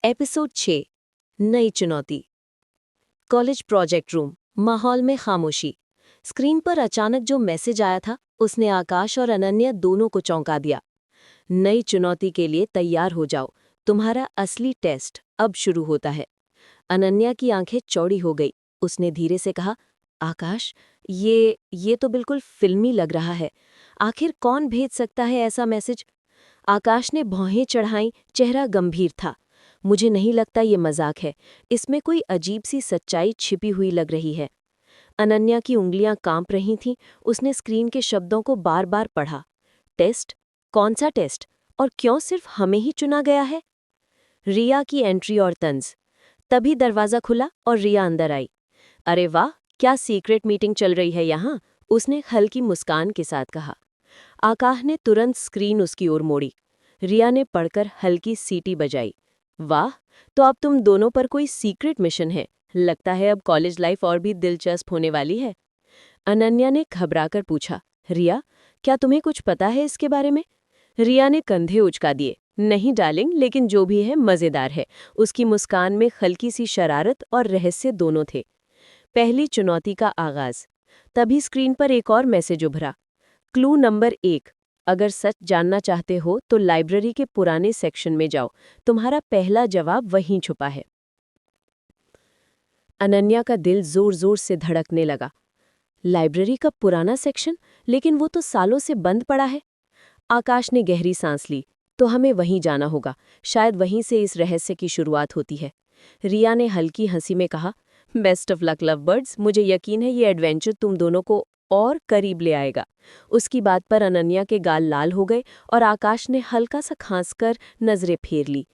Episode 6 नई चुनौती। College project room. माहौल में खामोशी। स्क्रीन पर अचानक जो मैसेज आया था उसने आकाश और अनन्या दोनों को चौंका दिया। नई चुनौती के लिए तैयार हो जाओ, तुम्हारा असली टेस्ट अब शुरू होता है। अनन्या की आंखें चौड़ी हो गई। उसने धीरे से कहा, आकाश, ये तो बिल्कुल फिल्मी लग रहा है। आखिर कौन भेज सकता है ऐसा मैसेज? आकाश ने भौहें चढ़ाईं, चेहरा गंभीर था। मुझे नहीं लगता ये मजाक है, इसमें कोई अजीब सी सच्चाई छिपी हुई लग रही है। अनन्या की उंगलियां कांप रही थीं। उसने स्क्रीन के शब्दों को बार बार पढ़ा। टेस्ट? कौन सा टेस्ट? और क्यों सिर्फ हमें ही चुना गया है? रिया की एंट्री और तंज। तभी दरवाजा खुला और रिया अंदर आई। अरे वाह, क्या सीक्रेट मीटिंग चल रही है यहाँ? उसने हल्की मुस्कान के साथ कहा। आकाश ने तुरंत स्क्रीन उसकी ओर मोड़ी। रिया ने पढ़कर हल्की सीटी बजाई। वाह, तो अब तुम दोनों पर कोई सीक्रेट मिशन है। लगता है अब कॉलेज लाइफ और भी दिलचस्प होने वाली है। अनन्या ने घबराकर पूछा, रिया, क्या तुम्हें कुछ पता है इसके बारे में? रिया ने कंधे उचका दिए। नहीं डार्लिंग, लेकिन जो भी है मजेदार है। उसकी मुस्कान में हल्की सी शरारत और रहस्य दोनों थे। पहली चुनौती का आगाज। तभी स्क्रीन पर एक और मैसेज उभरा। Clue number 1। अगर सच जानना चाहते हो तो लाइब्रेरी के पुराने सेक्शन में जाओ। तुम्हारा पहला जवाब वहीं छुपा है। अनन्या का दिल जोर जोर से धड़कने लगा। लाइब्रेरी का पुराना सेक्शन? लेकिन वो तो सालों से बंद पड़ा है। आकाश ने गहरी सांस ली। तो हमें वहीं जाना होगा। शायद वहीं से इस रहस्य की शुरुआत होती है। रिया ने हल्की हंसी में कहा, best of luck love birds. मुझे यकीन है ये एडवेंचर तुम दोनों को और करीब ले आएगा। उसकी बात पर अनन्या के गाल लाल हो गए और आकाश ने हल्का सा खांसकर नजरें फेर ली।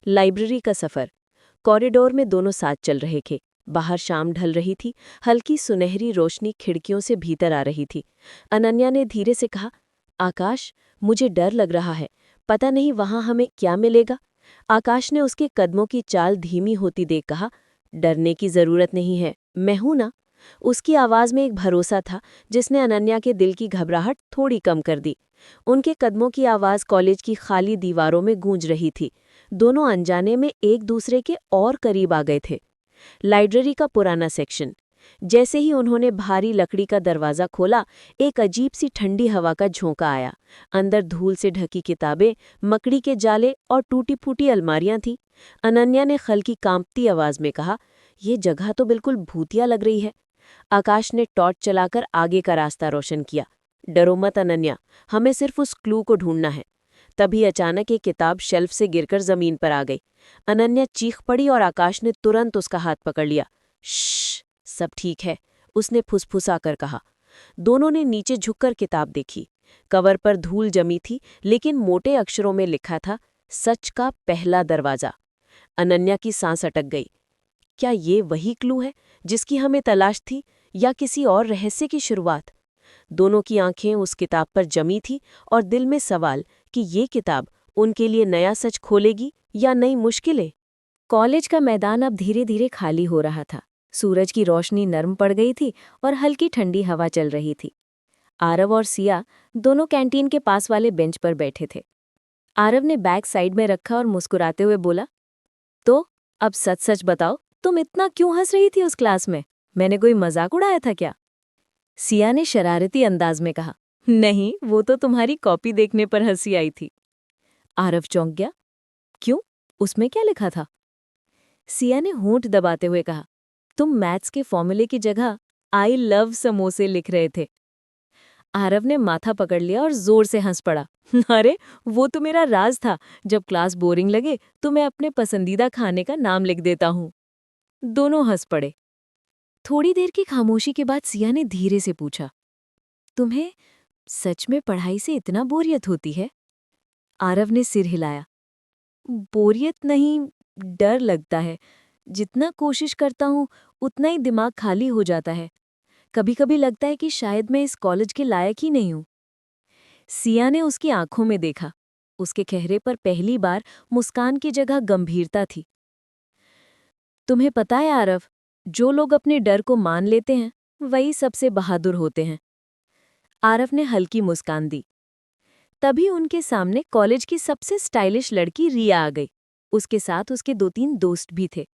लाइब्रेरी का सफर। कॉरिडोर में दोनों साथ चल रहे थे। बाहर शाम ढल रही थी। हल्की सुनहरी रोशनी खिड़कियों से भीतर आ रही थी। अनन्या ने धीरे से कहा, आकाश, मुझे डर लग रहा है। पता नहीं वहां हमें क्या मिलेगा। आकाश ने उसके कदमों की चाल धीमी होती देख कहा, डरने की जरूरत नहीं है, मैं हूं ना। उसकी आवाज में एक भरोसा था जिसने अनन्या के दिल की घबराहट थोड़ी कम कर दी। उनके कदमों की आवाज कॉलेज की खाली दीवारों में गूंज रही थी। दोनों अनजाने में एक दूसरे के और करीब आ गए थे। लाइब्रेरी का पुराना सेक्शन। जैसे ही उन्होंने भारी लकड़ी का दरवाजा खोला, एक अजीब सी ठंडी हवा का झोंका आया। अंदर धूल से ढकी किताबें, मकड़ी के जाले और टूटी फूटी अलमारियां थीं। अनन्या ने हल्की कांपती आवाज में कहा, यह जगह तो बिल्कुल भूतिया लग रही है। आकाश ने टॉर्च चलाकर आगे का रास्ता रोशन किया। डरो मत अनन्या, हमें सिर्फ उस क्लू को ढूंढना है। तभी अचानक एक किताब शेल्फ से गिरकर जमीन पर आ गई। अनन्या चीख पड़ी और आकाश ने तुरंत उसका हाथ पकड़ लिया। श्श, सब ठीक है, उसने फुसफुसाकर कहा। दोनों ने नीचे झुककर किताब देखी। कवर पर धूल जमी थी, लेकिन मोटे अक्षरों में लिखा था, सच का पहला दरवाजा। अनन्या की सांस अटक गई। क्या ये वही क्लू है जिसकी हमें तलाश थी, या किसी और रहस्य की शुरुआत? दोनों की आंखें उस किताब पर जमी थी और दिल में सवाल कि ये किताब उनके लिए नया सच खोलेगी या नई मुश्किलें। कॉलेज का मैदान अब धीरे धीरे खाली हो रहा था। सूरज की रोशनी नरम पड़ गई थी और हल्की ठंडी हवा चल रही थी। आरव और सिया दोनों कैंटीन के पास वाले बेंच पर बैठे थे। आरव ने बैग साइड में रखा और मुस्कुराते हुए बोला, तो अब सच सच बताओ, तुम इतना क्यों हंस रही थी उस क्लास में? मैंने कोई मजाक उड़ाया था क्या? सिया ने शरारती अंदाज में कहा, नहीं, वो तो तुम्हारी कॉपी देखने पर हंसी आई थी। आरव चौंक गया। क्यों? उसमें क्या लिखा था? सिया ने होंठ दबाते हुए कहा, तुम मैथ्स के फॉर्मूले की जगह आई लव समोसे लिख रहे थे। आरव ने माथा पकड़ लिया और जोर से हंस पड़ा। अरे, वो तो मेरा राज था। जब क्लास बोरिंग लगे तो मैं अपने पसंदीदा खाने का नाम लिख देता हूँ। दोनों हंस पड़े। थोड़ी देर की खामोशी के बाद सिया ने धीरे से पूछा, तुम्हें सच में पढ़ाई से इतना बोरियत होती है? आरव ने सिर हिलाया। बोरियत नहीं, डर लगता है। जितना कोशिश करता हूँ उतना ही दिमाग खाली हो जाता है। कभी कभी लगता है कि शायद मैं इस कॉलेज के लायक ही नहीं हूँ। सिया ने उसकी आंखों में देखा। उसके चेहरे पर पहली बार मुस्कान की जगह गंभीरता थी। तुम्हें पता है आरव, जो लोग अपने डर को मान लेते हैं वही सबसे बहादुर होते हैं। आरव ने हल्की मुस्कान दी। तभी उनके सामने कॉलेज की सबसे स्टाइलिश लड़की रिया आ गई। उसके साथ उसके 2-3 दोस्त भी थे।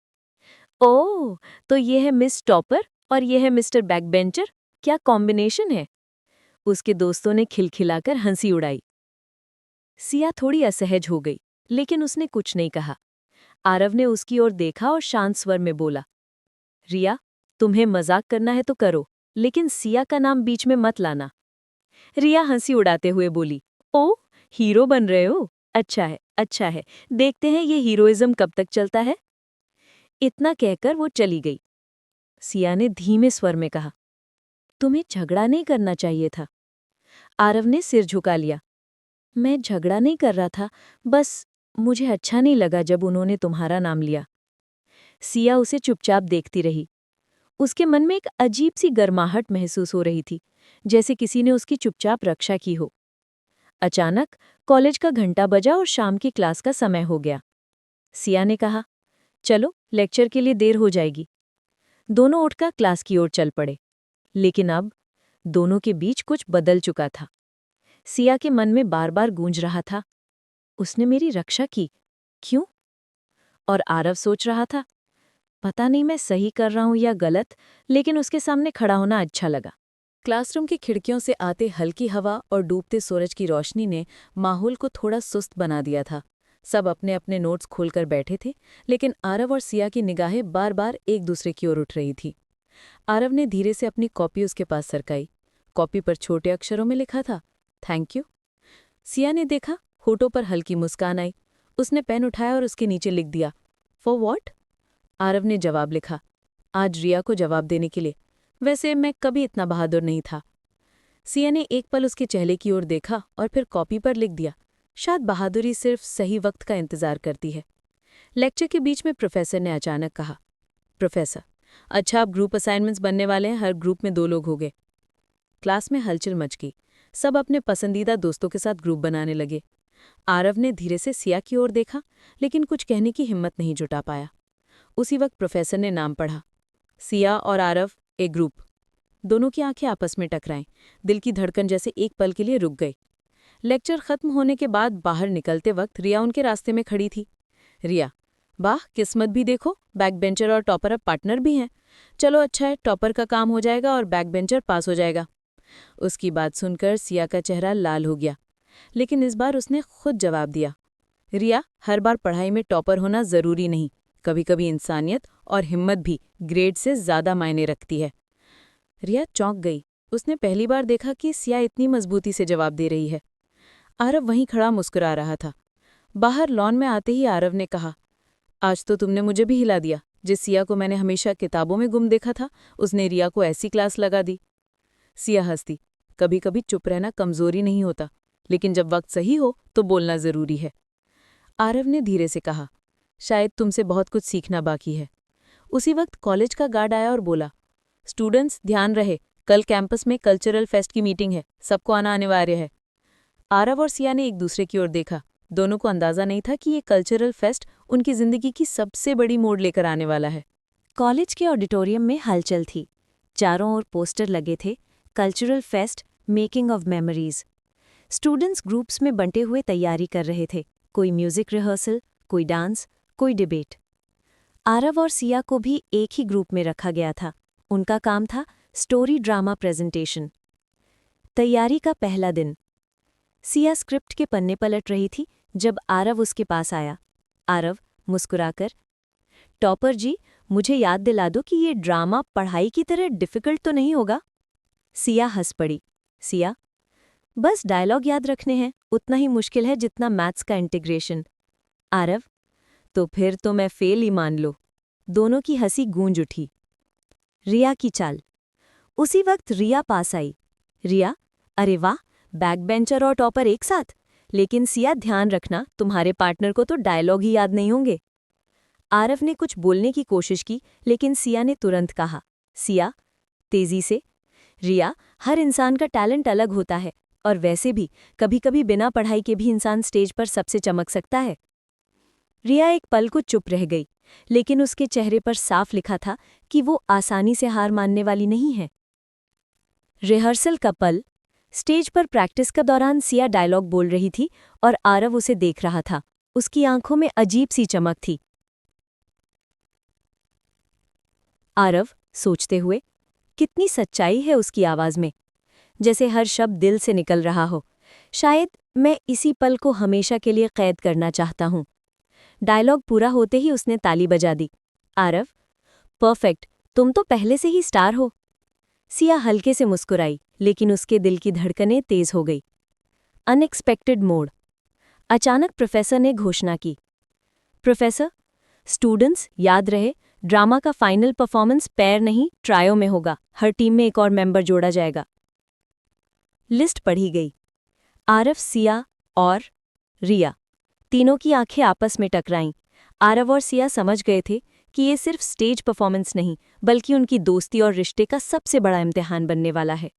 ओह, तो ये है मिस टॉपर और ये है मिस्टर बैकबेंचर, क्या कॉम्बिनेशन है। उसके दोस्तों ने खिलखिलाकर हंसी उड़ाई। सिया थोड़ी असहज हो गई, लेकिन उसने कुछ नहीं कहा। आरव ने उसकी ओर देखा और शांत स्वर में बोला, रिया, तुम्हें मजाक करना है तो करो, लेकिन सिया का नाम बीच में मत लाना। रिया हंसी उड़ाते हुए बोली, ओ, हीरो बन रहे हो? अच्छा है, अच्छा है, देखते हैं ये हीरोइज्म कब तक चलता है। इतना कहकर वो चली गई। सिया ने धीमे स्वर में कहा, तुम्हें झगड़ा नहीं करना चाहिए था। आरव ने सिर झुका लिया। मैं झगड़ा नहीं कर रहा था, बस मुझे अच्छा नहीं लगा जब उन्होंने तुम्हारा नाम लिया। सिया उसे चुपचाप देखती रही। उसके मन में एक अजीब सी गर्माहट महसूस हो रही थी, जैसे किसी ने उसकी चुपचाप रक्षा की हो। अचानक कॉलेज का घंटा बजा और शाम की क्लास का समय हो गया। सिया ने कहा, चलो, लेक्चर के लिए देर हो जाएगी। दोनों उठकर क्लास की ओर चल पड़े। लेकिन अब दोनों के बीच कुछ बदल चुका था। सिया के मन में बार बार गूंज रहा था, उसने मेरी रक्षा की, क्यों? और आरव सोच रहा था, पता नहीं मैं सही कर रहा हूं या गलत, लेकिन उसके सामने खड़ा होना अच्छा लगा। क्लासरूम की खिड़कियों से आते हल्की हवा और डूबते सूरज की रोशनी ने माहौल को थोड़ा सुस्त बना दिया था। सब अपने अपने नोट्स खोलकर बैठे थे, लेकिन आरव और सिया की निगाहें बार बार एक दूसरे की ओर उठ रही थी। आरव ने धीरे से अपनी कॉपी उसके पास सरकाई। कॉपी पर छोटे अक्षरों में लिखा था, थैंक यू। सिया ने देखा, होठों पर हल्की मुस्कान आई। उसने पेन उठाया और उसके नीचे लिख दिया, फॉर वॉट? आरव ने जवाब लिखा, आज रिया को जवाब देने के लिए। वैसे मैं कभी इतना बहादुर नहीं था। सिया ने एक पल उसके चेहरे की ओर देखा और फिर कॉपी पर लिख दिया, शायद बहादुरी सिर्फ सही वक्त का इंतजार करती है। लेक्चर के बीच में प्रोफेसर ने अचानक कहा, प्रोफेसर, अच्छा, अब ग्रुप असाइनमेंट्स बनने वाले हैं, हर ग्रुप में 2 लोग होंगे। क्लास में हलचल मच गई। सब अपने पसंदीदा दोस्तों के साथ ग्रुप बनाने लगे। आरव ने धीरे से सिया की ओर देखा, लेकिन कुछ कहने की हिम्मत नहीं जुटा पाया। उसी वक्त प्रोफेसर ने नाम पढ़ा, सिया और आरव, एक ग्रुप। दोनों की आंखें आपस में टकराईं, दिल की धड़कन जैसे एक पल के लिए रुक गई। लेक्चर खत्म होने के बाद बाहर निकलते वक्त रिया उनके रास्ते में खड़ी थी। रिया, वाह, किस्मत भी देखो, बैकबेंचर और टॉपर अब पार्टनर भी हैं। चलो, अच्छा है, टॉपर का काम हो जाएगा और बैकबेंचर पास हो जाएगा। उसकी बात सुनकर सिया का चेहरा लाल हो गया, लेकिन इस बार उसने खुद जवाब दिया, रिया, हर बार पढ़ाई में टॉपर होना जरूरी नहीं, कभी कभी इंसानियत और हिम्मत भी ग्रेड से ज्यादा मायने रखती है। रिया चौंक गई। उसने पहली बार देखा कि सिया इतनी मजबूती से जवाब दे रही है। आरव वहीं खड़ा मुस्कुरा रहा था। बाहर लॉन में आते ही आरव ने कहा, आज तो तुमने मुझे भी हिला दिया। जिस सिया को मैंने हमेशा किताबों में गुम देखा था, उसने रिया को ऐसी क्लास लगा दी। सिया हंसती, कभी कभी चुप रहना कमजोरी नहीं होता, लेकिन जब वक्त सही हो तो बोलना जरूरी है। आरव ने धीरे से कहा, शायद तुमसे बहुत कुछ सीखना बाकी है। उसी वक्त कॉलेज का गार्ड आया और बोला, स्टूडेंट्स, ध्यान रहे, कल कैंपस में कल्चरल फेस्ट की मीटिंग है, सबको आना अनिवार्य है। आरव और सिया ने एक दूसरे की ओर देखा। दोनों को अंदाजा नहीं था कि ये कल्चरल फेस्ट उनकी जिंदगी की सबसे बड़ी मोड़ लेकर आने वाला है। कॉलेज के ऑडिटोरियम में हलचल थी। चारों ओर पोस्टर लगे थे, cultural fest, making of memories. Students groups में बंटे हुए तैयारी कर रहे थे, कोई म्यूजिक रिहर्सल, कोई डांस, कोई डिबेट। आरव और सिया को भी एक ही ग्रुप में रखा गया था। उनका काम था स्टोरी ड्रामा प्रेजेंटेशन। तैयारी का पहला दिन। सिया स्क्रिप्ट के पन्ने पलट रही थी जब आरव उसके पास आया। आरव मुस्कुराकर, टॉपर जी, मुझे याद दिला दो कि ये ड्रामा पढ़ाई की तरह डिफिकल्ट तो नहीं होगा। सिया हंस पड़ी। सिया, बस डायलॉग याद रखने हैं, उतना ही मुश्किल है जितना मैथ्स का इंटीग्रेशन। आरव, तो फिर तो मैं फेल ही मान लो। दोनों की हंसी गूंज उठी। रिया की चाल। उसी वक्त रिया पास आई। रिया, अरे वाह, बैकबेंचर और टॉपर एक साथ। लेकिन सिया, ध्यान रखना, तुम्हारे पार्टनर को तो डायलॉग ही याद नहीं होंगे। आरव ने कुछ बोलने की कोशिश की, लेकिन सिया ने तुरंत कहा, सिया, तेजी से, रिया, हर इंसान का टैलेंट अलग होता है, और वैसे भी कभी कभी बिना पढ़ाई के भी इंसान स्टेज पर सबसे चमक सकता है। रिया एक पल को चुप रह गई, लेकिन उसके चेहरे पर साफ लिखा था कि वो आसानी से हार मानने वाली नहीं है। रिहर्सल का पल। स्टेज पर प्रैक्टिस का दौरान सिया डायलॉग बोल रही थी और आरव उसे देख रहा था। उसकी आंखों में अजीब सी चमक थी। आरव सोचते हुए, कितनी सच्चाई है उसकी आवाज़ में, जैसे हर शब्द दिल से निकल रहा हो। शायद मैं इसी पल को हमेशा के लिए कैद करना चाहता हूँ। डायलॉग पूरा होते ही उसने ताली बजा दी। आरव, परफेक्ट, तुम तो पहले से ही स्टार हो। सिया हल्के से मुस्कुराई, लेकिन उसके दिल की धड़कनें तेज हो गई। Unexpected mode. अचानक प्रोफेसर ने घोषणा की, प्रोफेसर, स्टूडेंट्स याद रहे, ड्रामा का फाइनल परफॉर्मेंस पैर नहीं ट्रायो में होगा। हर टीम में एक और मेंबर जोड़ा जाएगा। लिस्ट पढ़ी गई। आरव, सिया और रिया, तीनों की आंखें आपस में टकराईं। आरव और सिया समझ गए थे कि ये सिर्फ स्टेज परफॉर्मेंस नहीं, बल्कि उनकी दोस्ती और रिश्ते का सबसे बड़ा इम्तिहान बनने वाला है।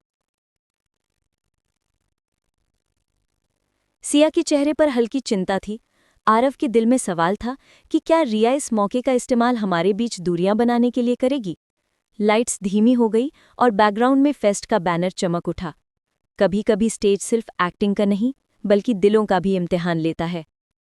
सिया के चेहरे पर हल्की चिंता थी। आरव के दिल में सवाल था कि क्या रिया इस मौके का इस्तेमाल हमारे बीच दूरियां बनाने के लिए करेगी। लाइट्स धीमी हो गई और बैकग्राउंड में फेस्ट का बैनर चमक उठा। कभी कभी स्टेज सिर्फ एक्टिंग का नहीं, बल्कि दिलों का भी इम्तिहान लेता है।